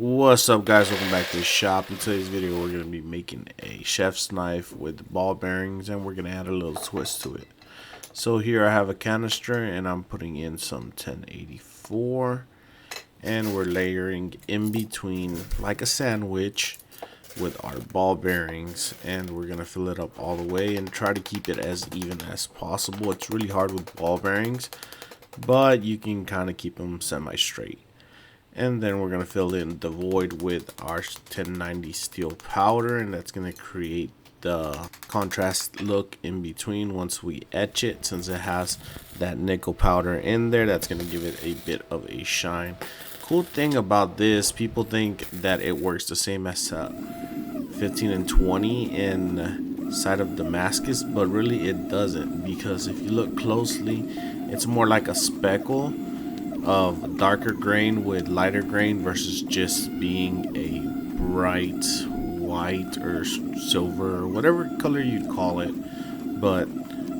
What's up, guys? Welcome back to the shop. In today's video we're going to be making a chef's knife with ball bearings, and we're going to add a little twist to it. So here I have a canister and I'm putting in some 1084, and we're layering in between like a sandwich with our ball bearings, and we're going to fill it up all the way and try to keep it as even as possible. It's really hard with ball bearings, but you can kind of keep them semi-straight. And then we're going to fill in the void with our 1090 steel powder, and that's going to create the contrast look in between once we etch it. Since it has that nickel powder in there, that's going to give it a bit of a shine. Cool thing about this, people think that it works the same as 15 and 20 inside of Damascus, but really it doesn't, because if you look closely, it's more like a speckle of darker grain with lighter grain versus just being a bright white or silver or whatever color you'd call it. But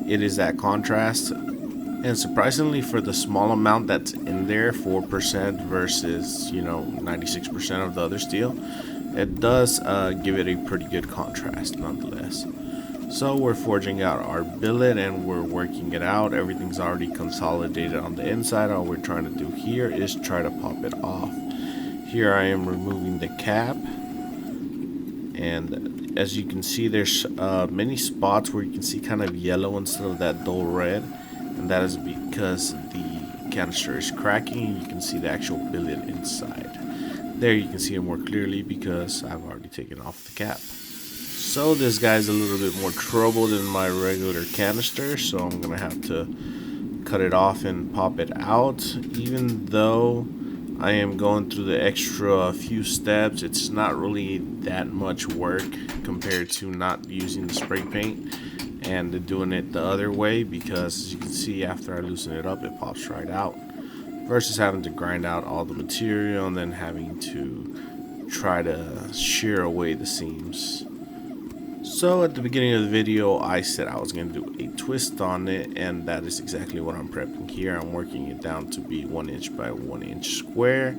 it is that contrast, and surprisingly, for the small amount that's in there, 4% versus 96% of the other steel, it does give it a pretty good contrast nonetheless. So we're forging out our billet and we're working it out. Everything's already consolidated on the inside. All we're trying to do here is try to pop it off. Here I am removing the cap, and as you can see, there's many spots where you can see kind of yellow instead of that dull red, and that is because the canister is cracking and you can see the actual billet inside. There you can see it more clearly because I've already taken off the cap. So this guy's a little bit more trouble than my regular canister, so I'm gonna have to cut it off and pop it out. Even though I am going through the extra few steps, it's not really that much work compared to not using the spray paint and doing it the other way, because as you can see, after I loosen it up, it pops right out, versus having to grind out all the material and then having to try to shear away the seams. So at the beginning of the video, I said I was going to do a twist on it, and that is exactly what I'm prepping here. I'm working it down to be 1 inch by 1 inch square.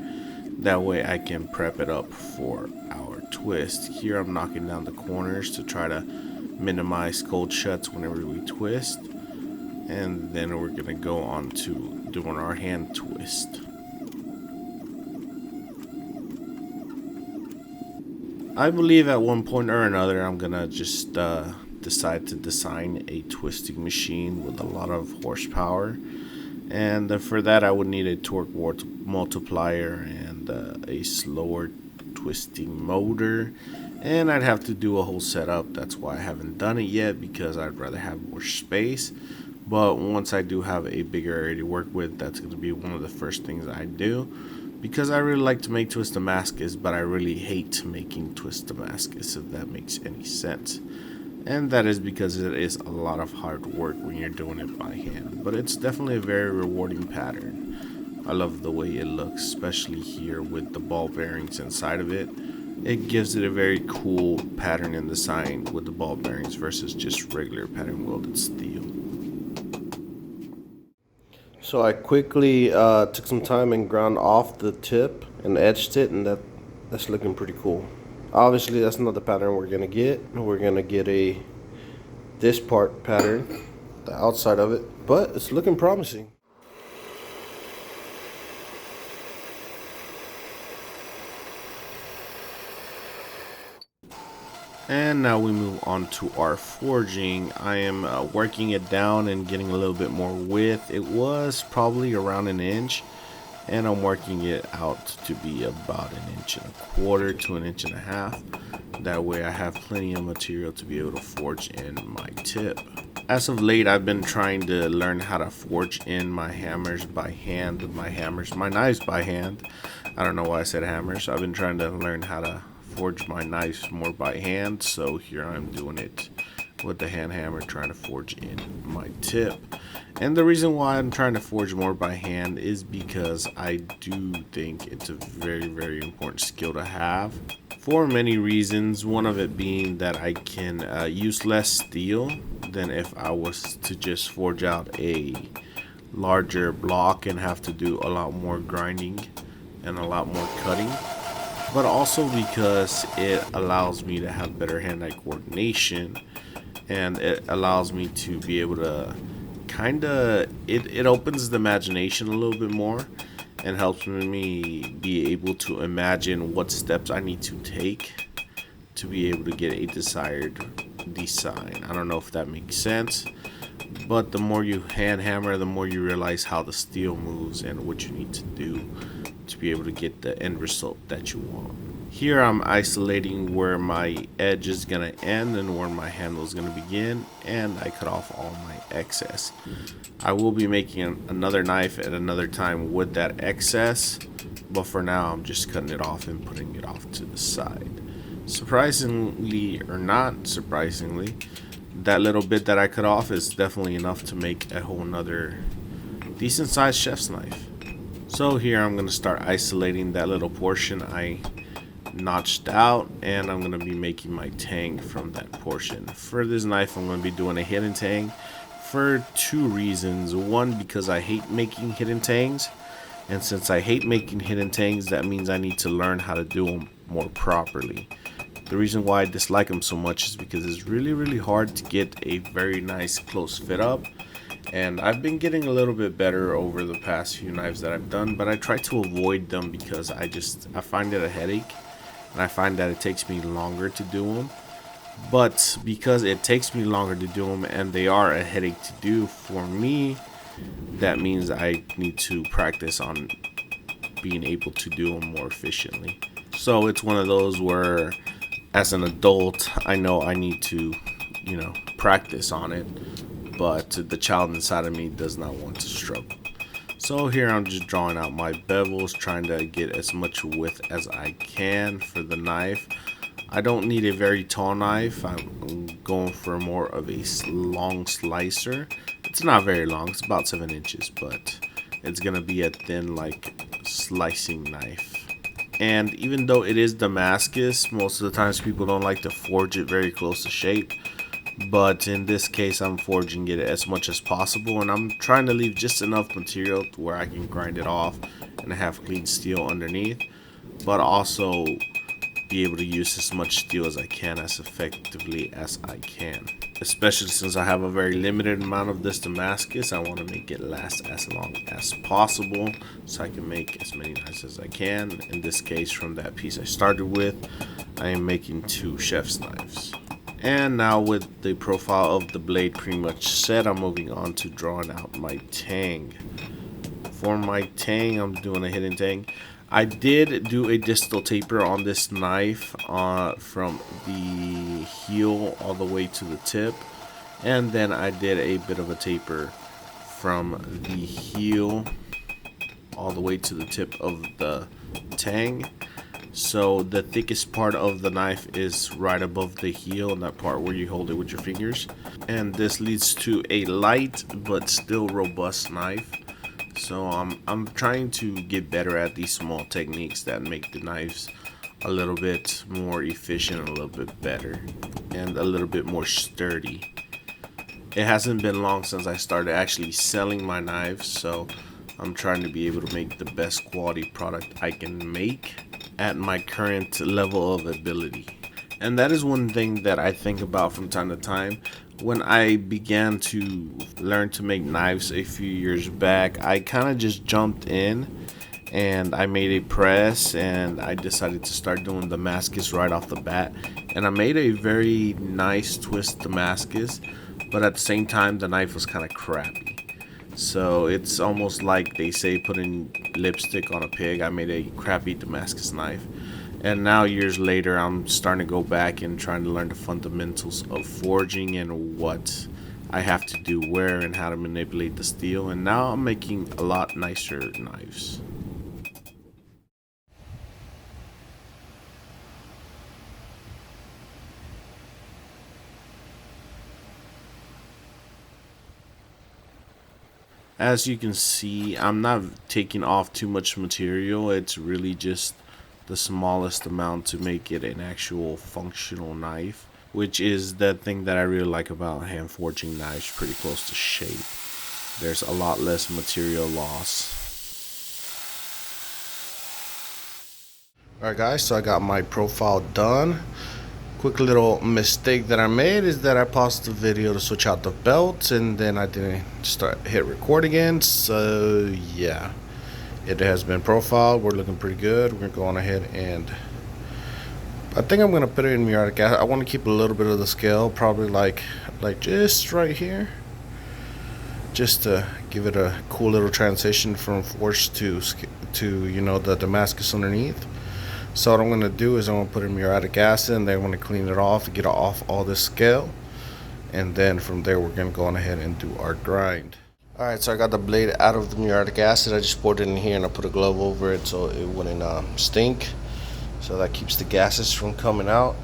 That way I can prep it up for our twist. Here I'm knocking down the corners to try to minimize cold shuts whenever we twist. And then we're going to go on to doing our hand twist. I believe at one point or another I'm gonna just decide to design a twisting machine with a lot of horsepower, and for that I would need a torque multiplier and a slower twisting motor, and I'd have to do a whole setup. That's why I haven't done it yet, because I'd rather have more space. But once I do have a bigger area to work with, that's going to be one of the first things I do, because I really like to make twist Damascus, but I really hate making twist Damascus, if that makes any sense. And that is because it is a lot of hard work when you're doing it by hand, but it's definitely a very rewarding pattern. I love the way it looks, especially here with the ball bearings inside of it. It gives it a very cool pattern and design with the ball bearings versus just regular pattern welded steel. So I quickly took some time and ground off the tip and etched it, and that's looking pretty cool. Obviously that's not the pattern we're gonna get. We're gonna get this part pattern, the outside of it, but it's looking promising. And now we move on to our forging. I am working it down and getting a little bit more width. It was probably around 1 inch, and I'm working it out to be about 1.25 inches to 1.5 inches. That way I have plenty of material to be able to forge in my tip. As of late, I've been trying to learn how to forge in my hammers by hand, my knives by hand. I don't know why I said hammers. I've been trying to learn how to forge my knives more by hand, so here I'm doing it with the hand hammer, trying to forge in my tip. And the reason why I'm trying to forge more by hand is because I do think it's a very, very important skill to have, for many reasons. One of it being that I can use less steel than if I was to just forge out a larger block and have to do a lot more grinding and a lot more cutting. but also because it allows me to have better hand-eye coordination, and it allows me to be able to it opens the imagination a little bit more and helps me be able to imagine what steps I need to take to be able to get a desired design. I don't know if that makes sense, but the more you hand hammer, the more you realize how the steel moves and what you need to do to be able to get the end result that you want. Here I'm isolating where my edge is going to end and where my handle is going to begin, and I cut off all my excess. I will be making another knife at another time with that excess, but for now I'm just cutting it off and putting it off to the side. Surprisingly or not surprisingly, that little bit that I cut off is definitely enough to make a whole nother decent sized chef's knife. So here I'm going to start isolating that little portion I notched out, and I'm going to be making my tang from that portion. For this knife I'm going to be doing a hidden tang for two reasons. One, because I hate making hidden tangs, and since I hate making hidden tangs, that means I need to learn how to do them more properly. The reason why I dislike them so much is because it's really hard to get a very nice close fit up, and I've been getting a little bit better over the past few knives that I've done, but I try to avoid them because I find it a headache, and I find that it takes me longer to do them. But because it takes me longer to do them and they are a headache to do for me, that means I need to practice on being able to do them more efficiently. So it's one of those where as an adult I know I need to, practice on it, but the child inside of me does not want to struggle. So here I'm just drawing out my bevels, trying to get as much width as I can for the knife. I don't need a very tall knife. I'm going for more of a long slicer. It's not very long, it's about 7 inches, but it's gonna be a thin, slicing knife. And even though it is Damascus, most of the times people don't like to forge it very close to shape, but in this case I'm forging it as much as possible, and I'm trying to leave just enough material to where I can grind it off and have clean steel underneath, but also be able to use as much steel as I can as effectively as I can. Especially since I have a very limited amount of this Damascus, I want to make it last as long as possible so I can make as many knives as I can. In this case, from that piece I started with, I am making 2 chef's knives. And now with the profile of the blade pretty much set, I'm moving on to drawing out my tang. For my tang, I'm doing a hidden tang. I did do a distal taper on this knife from the heel all the way to the tip, and then I did a bit of a taper from the heel all the way to the tip of the tang. So the thickest part of the knife is right above the heel, and that part where you hold it with your fingers, and this leads to a light but still robust knife. So I'm trying to get better at these small techniques that make the knives a little bit more efficient, a little bit better, and a little bit more sturdy. It hasn't been long since I started actually selling my knives, so I'm trying to be able to make the best quality product I can make at my current level of ability. And that is one thing that I think about from time to time. When I began to learn to make knives a few years back, I kind of just jumped in and I made a press, and I decided to start doing Damascus right off the bat. And I made a very nice twist Damascus, but at the same time the knife was kind of crappy. So it's almost like they say putting lipstick on a pig. I made a crappy Damascus knife. And now years later, I'm starting to go back and trying to learn the fundamentals of forging and what I have to do where and how to manipulate the steel. And now I'm making a lot nicer knives. As you can see, I'm not taking off too much material. It's really just the smallest amount to make it an actual functional knife, which is the thing that I really like about hand forging knives pretty close to shape. There's a lot less material loss. Alright guys, so I got my profile done. Quick little mistake that I made is that I paused the video to switch out the belts and then I didn't hit record again. So yeah, it has been profiled. We're looking pretty good. We're gonna go on ahead and I think I'm gonna put it in muriatic acid. I want to keep a little bit of the scale, probably like just right here, just to give it a cool little transition from forged to you know, the Damascus underneath. So what I'm going to do is I'm going to put in muriatic acid and then I'm going to clean it off to get off all this scale. And then from there we're going to go on ahead and do our grind. Alright, so I got the blade out of the muriatic acid. I just poured it in here and I put a glove over it so it wouldn't stink. So that keeps the gases from coming out.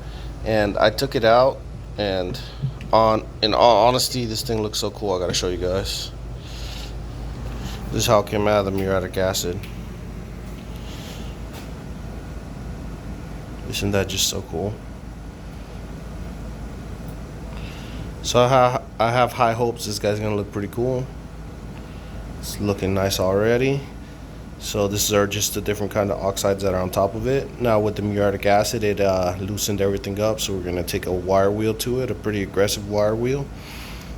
And I took it out, and in all honesty, this thing looks so cool. I got to show you guys. This is how it came out of the muriatic acid. Isn't that just so cool? So I have high hopes this guy's gonna look pretty cool. It's looking nice already. So this is just the different kind of oxides that are on top of it. Now with the muriatic acid, it loosened everything up. So we're gonna take a wire wheel to it, a pretty aggressive wire wheel,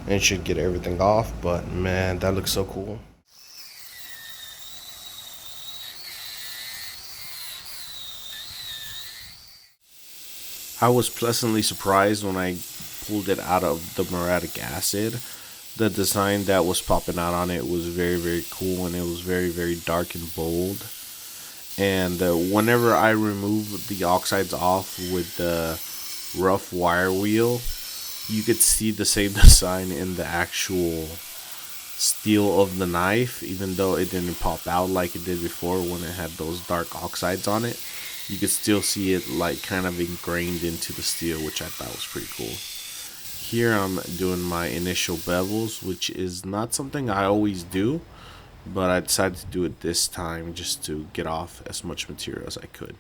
and it should get everything off. But man, that looks so cool. I was pleasantly surprised when I pulled it out of the muriatic acid. The design that was popping out on it was very, very cool, and it was very, very dark and bold. And whenever I removed the oxides off with the rough wire wheel, you could see the same design in the actual steel of the knife, even though it didn't pop out like it did before when it had those dark oxides on it. You could still see it like kind of ingrained into the steel, which I thought was pretty cool. Here I'm doing my initial bevels, which is not something I always do, but I decided to do it this time just to get off as much material as I could.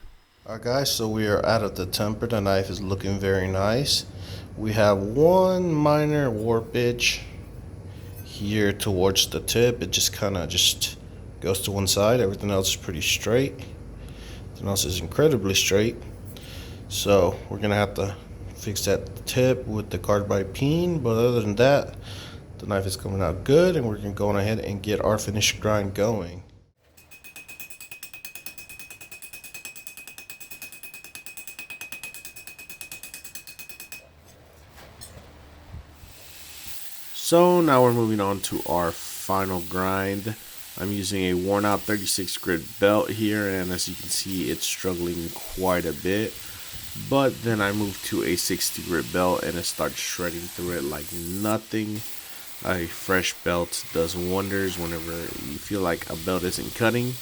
Alright guys, so we are out of the temper. The knife is looking very nice. We have one minor warpage here towards the tip. It just kind of goes to one side. Everything else is pretty straight. Everything else is incredibly straight. So we're gonna have to fix that tip with the carbide peen, but other than that, the knife is coming out good, and we're gonna go on ahead and get our finished grind going. So now we're moving on to our final grind. I'm using a worn out 36 grit belt here, and as you can see, it's struggling quite a bit. But then I moved to a 60 grit belt and it starts shredding through it like nothing. A fresh belt does wonders. Whenever you feel like a belt isn't cutting,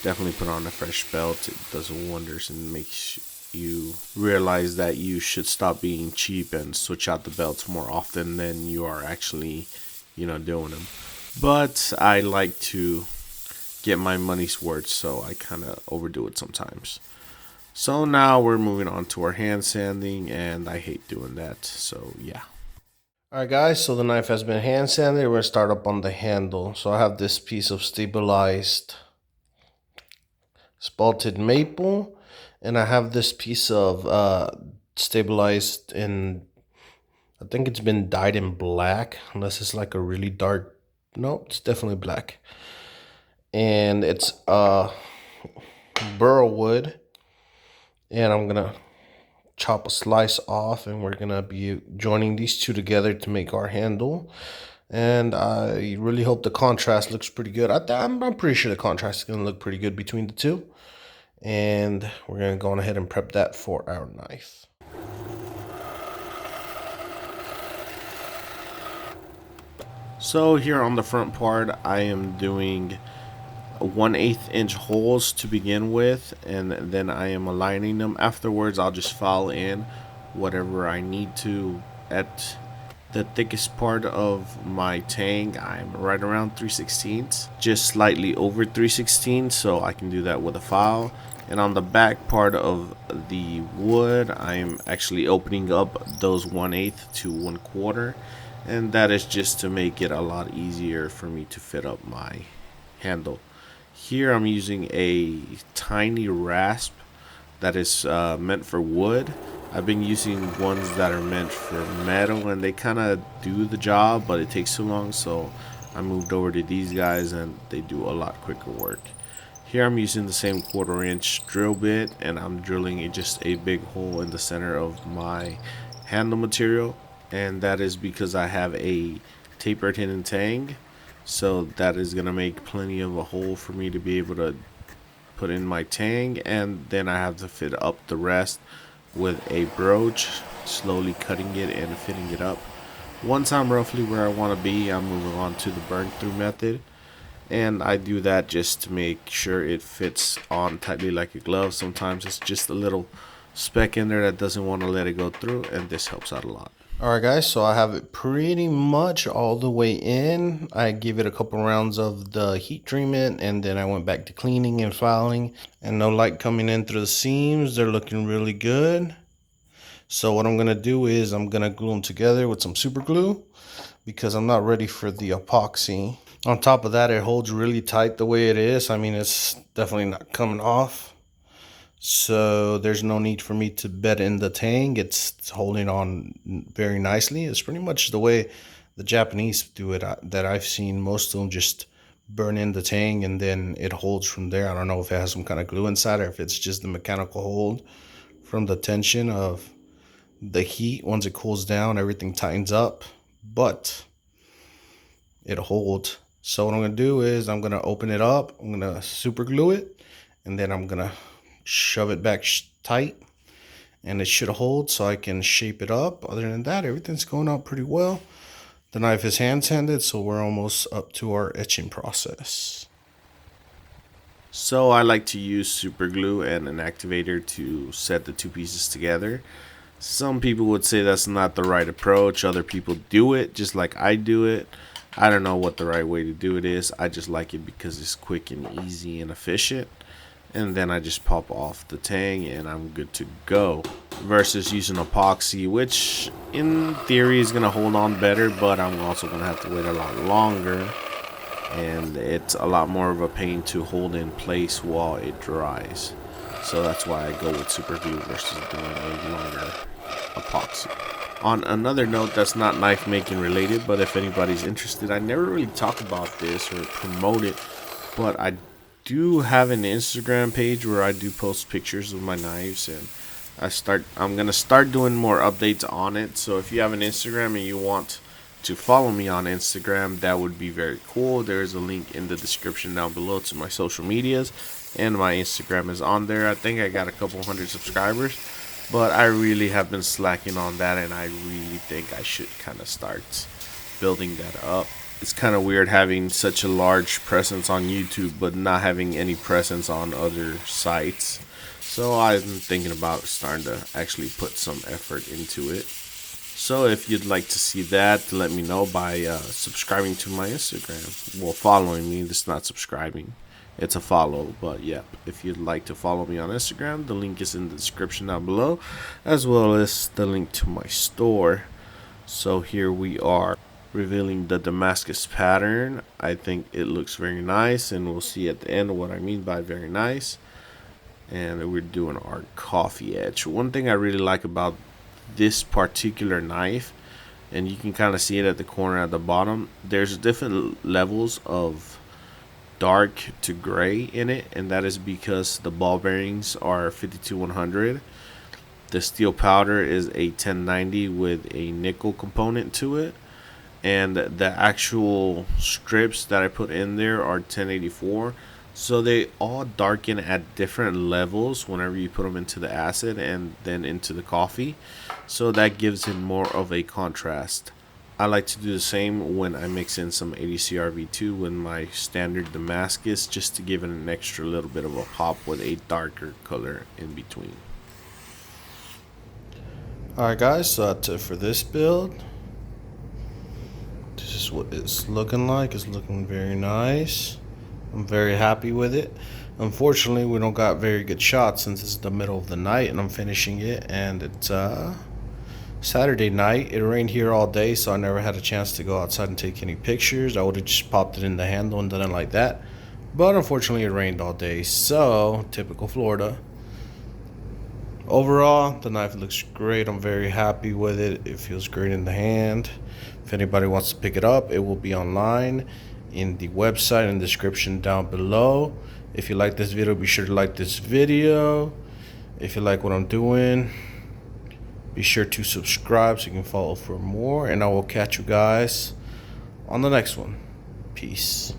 definitely put on a fresh belt. It does wonders and makes you realize that you should stop being cheap and switch out the belts more often than you are actually, doing them. But I like to get my money's worth, so I kind of overdo it sometimes. So now we're moving on to our hand sanding, and I hate doing that, so yeah. Alright guys, so the knife has been hand sanded. We're going to start up on the handle. So I have this piece of stabilized spalted maple, and I have this piece of stabilized in, I think it's been dyed in black, unless it's like a really dark, no, it's definitely black. And it's burl wood. And I'm gonna chop a slice off, and we're gonna be joining these two together to make our handle. And I really hope the contrast looks pretty good. I'm pretty sure the contrast is gonna look pretty good between the two. And we're gonna go on ahead and prep that for our knife. So here on the front part, I am doing 1/8 inch holes to begin with, and then I am aligning them. Afterwards, I'll just file in whatever I need to at the thickest part of my tang. I'm right around 3/16, just slightly over 3/16, so I can do that with a file. And on the back part of the wood, I'm actually opening up those 1/8 to 1/4, and that is just to make it a lot easier for me to fit up my handle. Here I'm using a tiny rasp that is meant for wood. I've been using ones that are meant for metal, and they kind of do the job, but it takes too long, so I moved over to these guys and they do a lot quicker work. Here I'm using the same 1/4 inch drill bit, and I'm drilling just a big hole in the center of my handle material, and that is because I have a tapered hidden tang, so that is gonna make plenty of a hole for me to be able to put in my tang, and then I have to fit up the rest with a broach, slowly cutting it and fitting it up. Once I'm roughly where I want to be, I'm moving on to the burn through method, and I do that just to make sure it fits on tightly like a glove. Sometimes it's just a little speck in there that doesn't want to let it go through, and this helps out a lot. Alright guys, so I have it pretty much all the way in. I give it a couple rounds of the heat treatment, and then I went back to cleaning and filing, and no light coming in through the seams. They're looking really good. So what I'm going to do is I'm going to glue them together with some super glue, because I'm not ready for the epoxy. On top of that, it holds really tight the way it is. I mean, it's definitely not coming off. So there's no need for me to bed in the tang. It's holding on very nicely. It's pretty much the way the Japanese do it that I've seen. Most of them just burn in the tang and then it holds from there. I don't know if it has some kind of glue inside or if it's just the mechanical hold from the tension of the heat. Once it cools down, everything tightens up, but it holds. So what I'm going to do is I'm going to open it up. I'm going to super glue it, and then I'm going to shove it back tight, and it should hold so I can shape it up. Other than that, everything's going out pretty well. The knife is hand-sanded, so we're almost up to our etching process. So I like to use super glue and an activator to set the two pieces together. Some people would say that's not the right approach. Other people do it just like I do it. I don't know what the right way to do it is. I just like it because it's quick and easy and efficient. And then I just pop off the tang and I'm good to go. Versus using epoxy, which in theory is going to hold on better, but I'm also going to have to wait a lot longer. And it's a lot more of a pain to hold in place while it dries. So that's why I go with super glue versus doing a longer epoxy. On another note, that's not knife making related, but if anybody's interested, I never really talk about this or promote it, but I do have an Instagram page where I do post pictures of my knives, and I'm gonna start doing more updates on it. So if you have an Instagram and you want to follow me on Instagram, that would be very cool. There's a link in the description down below to my social medias, and my Instagram is on there. I think I got a couple hundred subscribers, but I really have been slacking on that, and I really think I should kind of start building that up. It's kind of weird having such a large presence on YouTube but not having any presence on other sites. So I'm thinking about starting to actually put some effort into it. So if you'd like to see that, let me know by subscribing to my Instagram. Well, following me. This is not subscribing. It's a follow. But yeah, if you'd like to follow me on Instagram, the link is in the description down below, as well as the link to my store. So here we are, revealing the Damascus pattern. I think it looks very nice, and we'll see at the end what I mean by very nice. And we're doing our coffee etch. One thing I really like about this particular knife, and you can kind of see it at the corner at the bottom, there's different levels of dark to gray in it, and that is because the ball bearings are 52-100. The steel powder is a 1090 with a nickel component to it, and the actual strips that I put in there are 1084. So they all darken at different levels whenever you put them into the acid and then into the coffee, so that gives it more of a contrast. I like to do the same when I mix in some ADCR V2 with my standard Damascus, just to give it an extra little bit of a pop with a darker color in between. Alright guys, so that's it for this build. This is what it's looking like. It's looking very nice. I'm very happy with it. Unfortunately, we don't got very good shots since it's the middle of the night and I'm finishing it, and it's Saturday night. It rained here all day, so I never had a chance to go outside and take any pictures. I would have just popped it in the handle and done it like that, but unfortunately it rained all day. So typical Florida. Overall, the knife looks great. I'm very happy with it. It feels great in the hand. If anybody wants to pick it up, it will be online in the website and description down below. If you like this video, be sure to like this video. If you like what I'm doing, be sure to subscribe so you can follow for more. And I will catch you guys on the next one. Peace.